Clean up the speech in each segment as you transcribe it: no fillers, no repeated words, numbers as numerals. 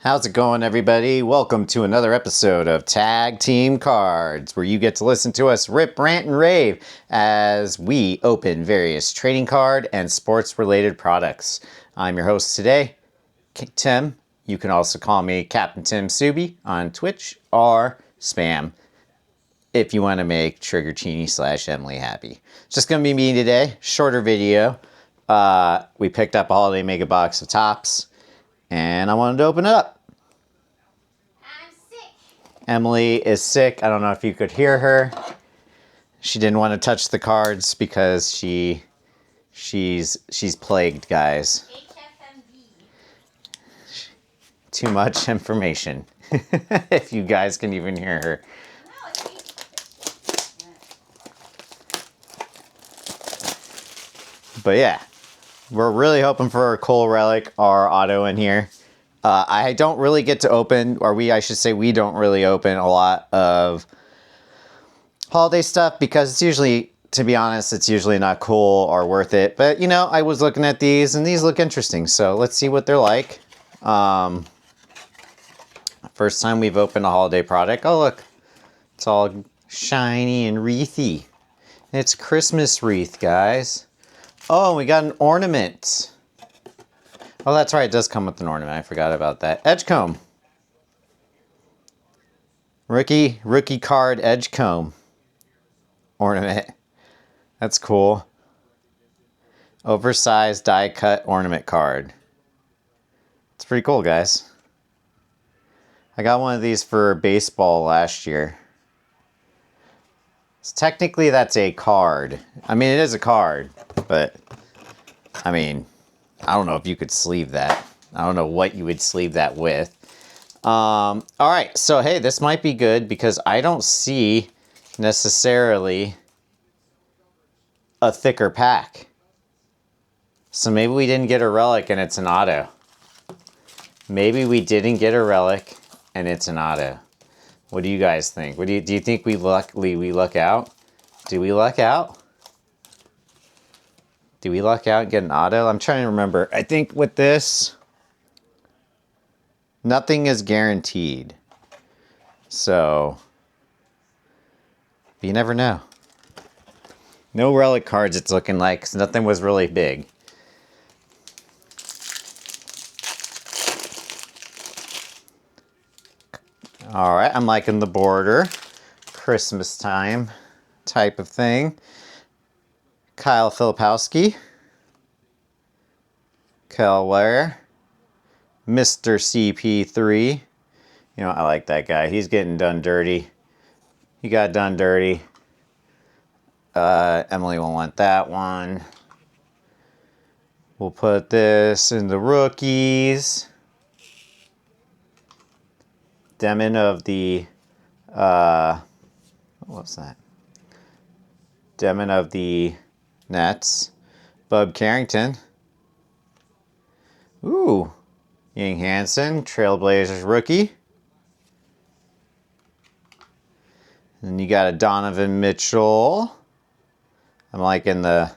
How's it going, everybody? Welcome to another episode of Tag Team Cards, where you get to listen to us rip, rant, and rave as we open various trading card and sports-related products. I'm your host today, Tim. You can also call me Captain Tim Subi on Twitch or Spam if you want to make Trigger Chini / Emily happy. It's just going to be me today. Shorter video. We picked up a holiday mega box of Topps, and I wanted to open it up. I'm sick. Emily is sick. I don't know if you could hear her. She didn't want to touch the cards because she's plagued, guys. HFMV. Too much information. If you guys can even hear her. No, it's me. But yeah, we're really hoping for a Cole Relic or auto in here. I don't really get to open, I should say we don't really open a lot of holiday stuff because it's usually, to be honest, it's usually not cool or worth it. But, you know, I was looking at these and these look interesting. So let's see what they're like. First time we've opened a holiday product. Oh, look, it's all shiny and wreathy. It's Christmas wreath, guys. Oh, we got an ornament. Oh, that's right. It does come with an ornament. I forgot about that. Edgecomb. Rookie card Edgecomb ornament. That's cool. Oversized die cut ornament card. It's pretty cool, guys. I got one of these for baseball last year. So technically that's a card. I mean, it is a card, but I mean, I don't know if you could sleeve that. I don't know what you would sleeve that with. All right, so hey, this might be good because I don't see necessarily a thicker pack. So maybe we didn't get a relic and it's an auto. Maybe we didn't get a relic and it's an auto. What do you guys think? Do you think we luck out? Do we luck out? Do we luck out and get an auto? I'm trying to remember. I think with this, nothing is guaranteed. So, you never know. No relic cards, it's looking like, 'cause nothing was really big. All right, I'm liking the border. Christmas time type of thing. Kyle Filipowski. Kel Ware. Mr. CP3. You know, I like that guy. He's getting done dirty. He got done dirty. Emily will want that one. We'll put this in the rookies. Demon of the, what was that? Demon of the Nets. Bub Carrington. Ooh. Ying Hansen, Trailblazers rookie. And you got a Donovan Mitchell. I'm liking the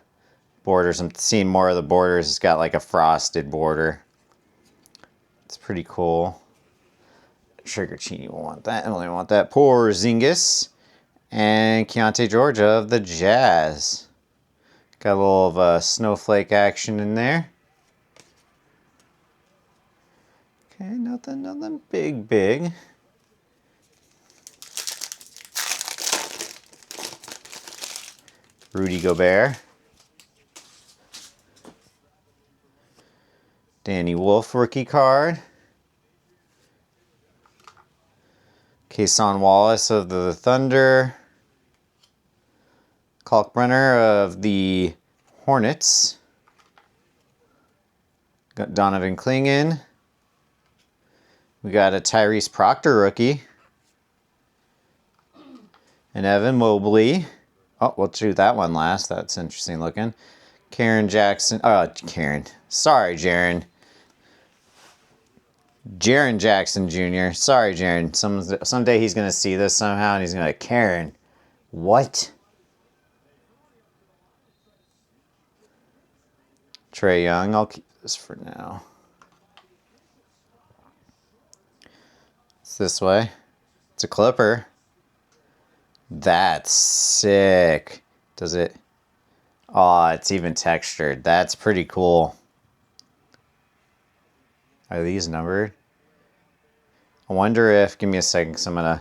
borders. I'm seeing more of the borders. It's got like a frosted border. It's pretty cool. Trigger Chini will want that. Emily will want that. Porzingis. And Keontae Georgia of the Jazz. Got a little of snowflake action in there. Okay, nothing big. Rudy Gobert. Danny Wolf rookie card. Kason Wallace of the Thunder. Kalkbrenner of the Hornets. Got Donovan Clingan. We got a Tyrese Proctor rookie. And Evan Mobley. Oh, we'll do that one last. That's interesting looking. Karen Jackson. Karen. Sorry, Jaren. Jaren Jackson Jr. Sorry, Jaren. Someday he's going to see this somehow and he's going to be like, Karen, what? Trae Young. I'll keep this for now. It's this way. It's a Clipper. That's sick. Does it? Oh, it's even textured. That's pretty cool. Are these numbered? I wonder if, give me a second, because I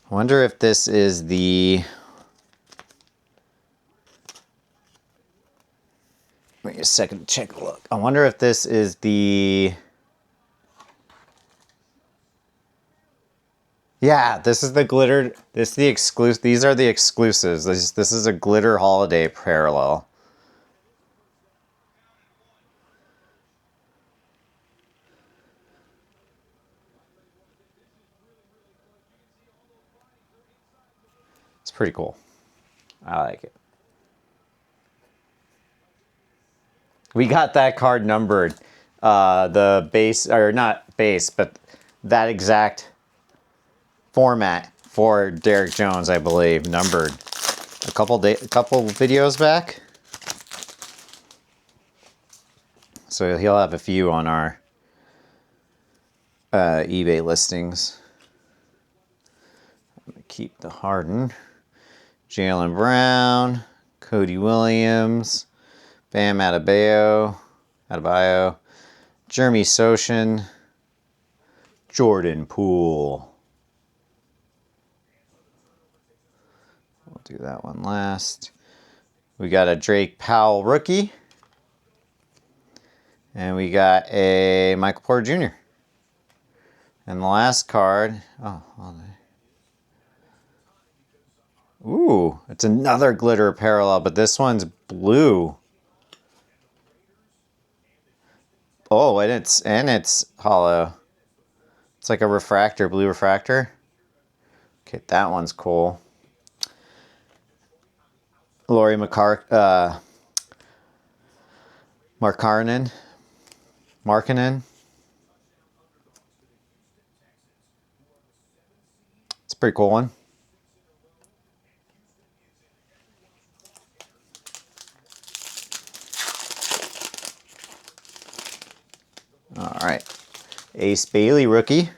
wonder if this is the, wait a second to check a look. I wonder if this is the, yeah, this is the glittered, this is the exclusive, these are the exclusives. This is a glitter holiday parallel. It's pretty cool. I like it. We got that card numbered. The base, or not base, but that exact format for Derek Jones, I believe, numbered a couple videos back. So he'll have a few on our eBay listings. I'm gonna keep the Harden, Jaylen Brown, Cody Williams, Bam Adebayo, Jeremy Sochan, Jordan Poole. We'll do that one last. We got a Drake Powell rookie. And we got a Michael Porter Jr. And the last card, ooh, it's another glitter parallel, but this one's blue. Oh, and it's hollow. It's like a refractor, blue refractor. Okay, that one's cool. Lauri Markkanen. It's a pretty cool one. All right. Ace Bailey rookie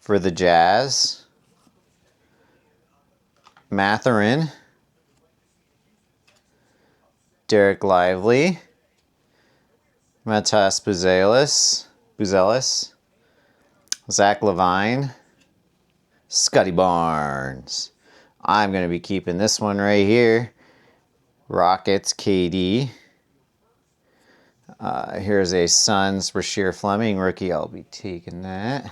for the Jazz. Mathurin. Derek Lively. Matas Buzelis. Zach Levine. Scotty Barnes. I'm going to be keeping this one right here. Rockets KD. Here's a Suns Rasheer Fleming rookie. I'll be taking that.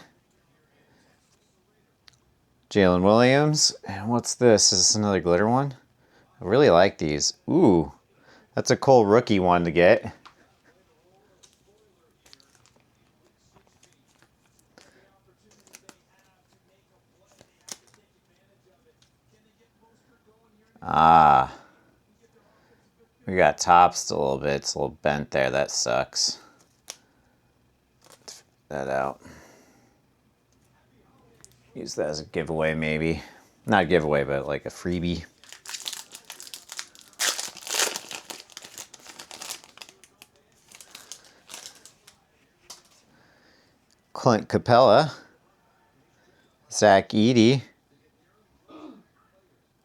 Jalen Williams. And what's this? Is this another glitter one? I really like these. Ooh, that's a cool rookie one to get. We got tops a little bit. It's a little bent there. That sucks. Let's figure that out. Use that as a giveaway, maybe. Not a giveaway, but like a freebie. Clint Capella. Zach Edey.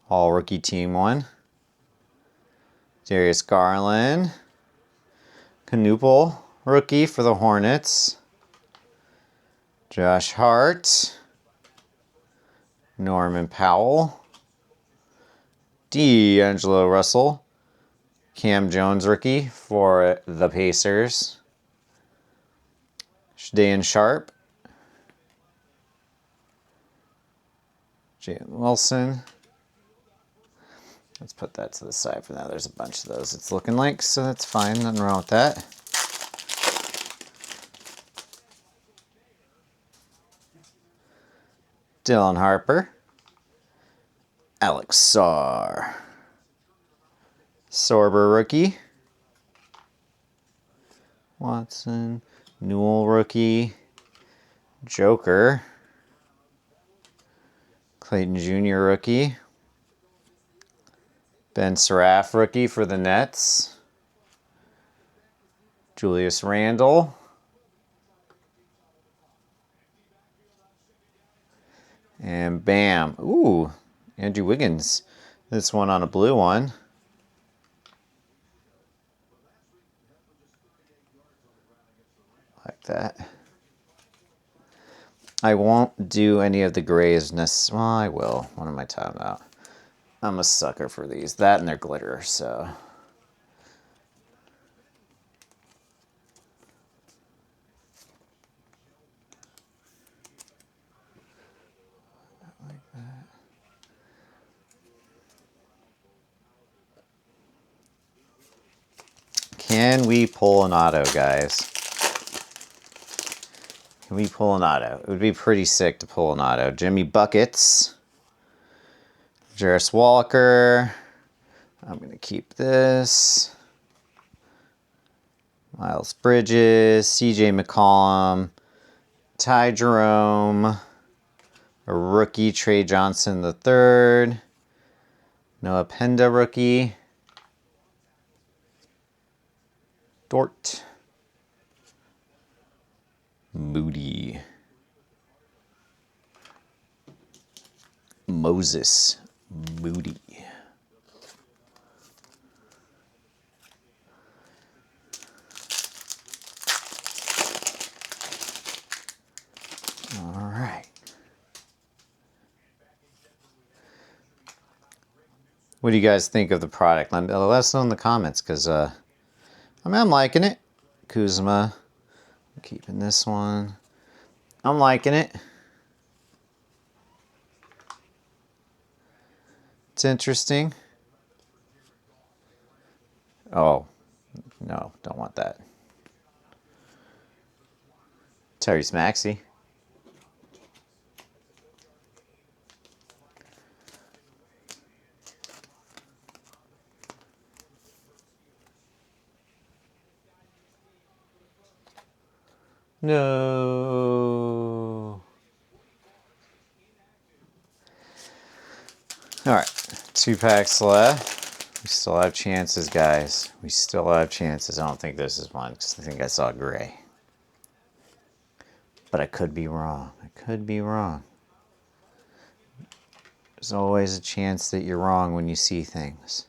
All rookie team one. Darius Garland. Knuppel, rookie for the Hornets. Josh Hart. Norman Powell. D'Angelo Russell. Cam Jones, rookie for the Pacers. Shadayne Sharpe. Jalen Wilson. Let's put that to the side for now. There's a bunch of those it's looking like, so that's fine. Nothing wrong with that. Dylan Harper. Alex Sarr. Sorber rookie. Watson. Newell rookie. Joker. Clayton Jr. rookie. Ben Seraph rookie for the Nets. Julius Randle. And bam. Ooh, Andrew Wiggins. This one on a blue one. Like that. I won't do any of the grays necessarily. Well, I will. What am I talking about? I'm a sucker for these. That and their glitter, so. Like that. Can we pull an auto, guys? Can we pull an auto? It would be pretty sick to pull an auto. Jimmy Buckets. Jarris Walker. I'm going to keep this. Miles Bridges. CJ McCollum. Ty Jerome. A rookie, Trey Johnson III. Noah Penda rookie. Dort. Moody. Moses Moody. All right. What do you guys think of the product? Let us know in the comments, because I mean, I'm liking it. Kuzma. I'm keeping this one. I'm liking it. It's interesting. Oh, no, don't want that. Tyrese Maxey. No. All right, 2 packs left. We still have chances, guys. We still have chances. I don't think this is one, because I think I saw gray. But I could be wrong. I could be wrong. There's always a chance that you're wrong when you see things.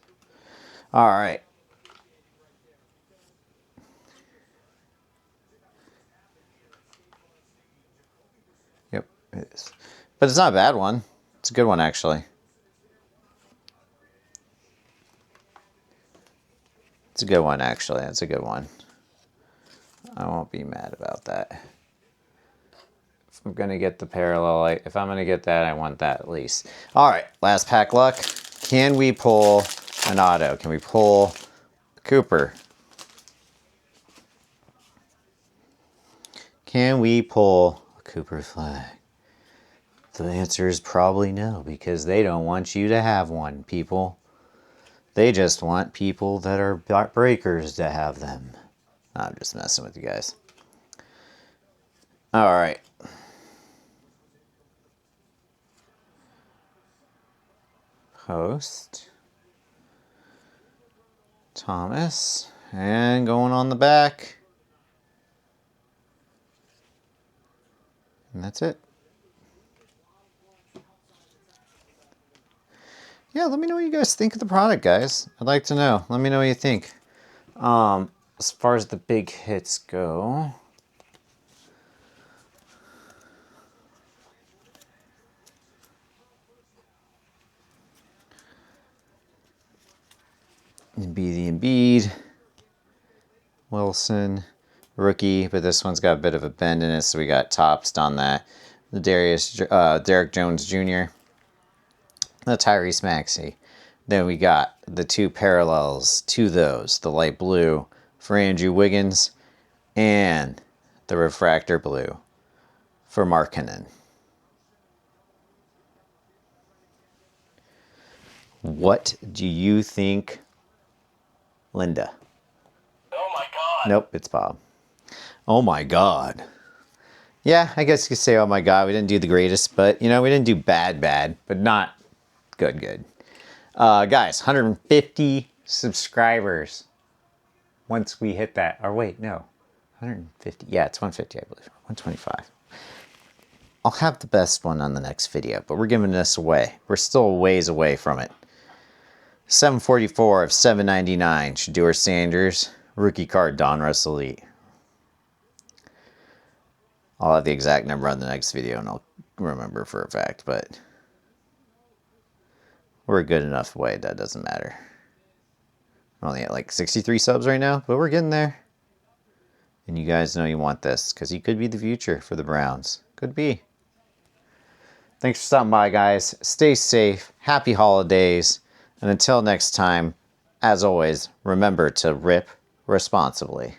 All right. Yep, it is. But it's not a bad one. It's a good one, actually. It's a good one, actually. It's a good one. I won't be mad about that. If I'm going to get the parallel, if I'm going to get that, I want that at least. All right, last pack luck. Can we pull an auto? Can we pull Cooper? Can we pull a Cooper flag? The answer is probably no, because they don't want you to have one, people. They just want people that are breakers to have them. I'm just messing with you guys. All right. Host. Thomas. And going on the back. And that's it. Yeah, let me know what you guys think of the product, guys. I'd like to know. Let me know what you think. As far as the big hits go, Embiid, Wilson, rookie, but this one's got a bit of a bend in it, so we got Topps on that. The Derek Jones Jr., the Tyrese Maxey. Then we got the 2 parallels to those, the light blue for Andrew Wiggins and the refractor blue for Markkanen. What do you think, Linda? Oh my God. Nope, it's Bob. Oh my God. Yeah, I guess you could say, oh my God, we didn't do the greatest, but, you know, we didn't do bad, but not good. Guys, 150 subscribers. Once we hit that, or wait, no, 150. Yeah, it's 150, I believe. 125. I'll have the best one on the next video, but we're giving this away. We're still a ways away from it. 744 of 799, Shedeur Sanders, rookie card, Donruss Elite. I'll have the exact number on the next video, and I'll remember for a fact, but we're a good enough way that doesn't matter. We're only at like 63 subs right now, but we're getting there. And you guys know you want this, because he could be the future for the Browns. Could be. Thanks for stopping by, guys. Stay safe. Happy holidays. And until next time, as always, remember to rip responsibly.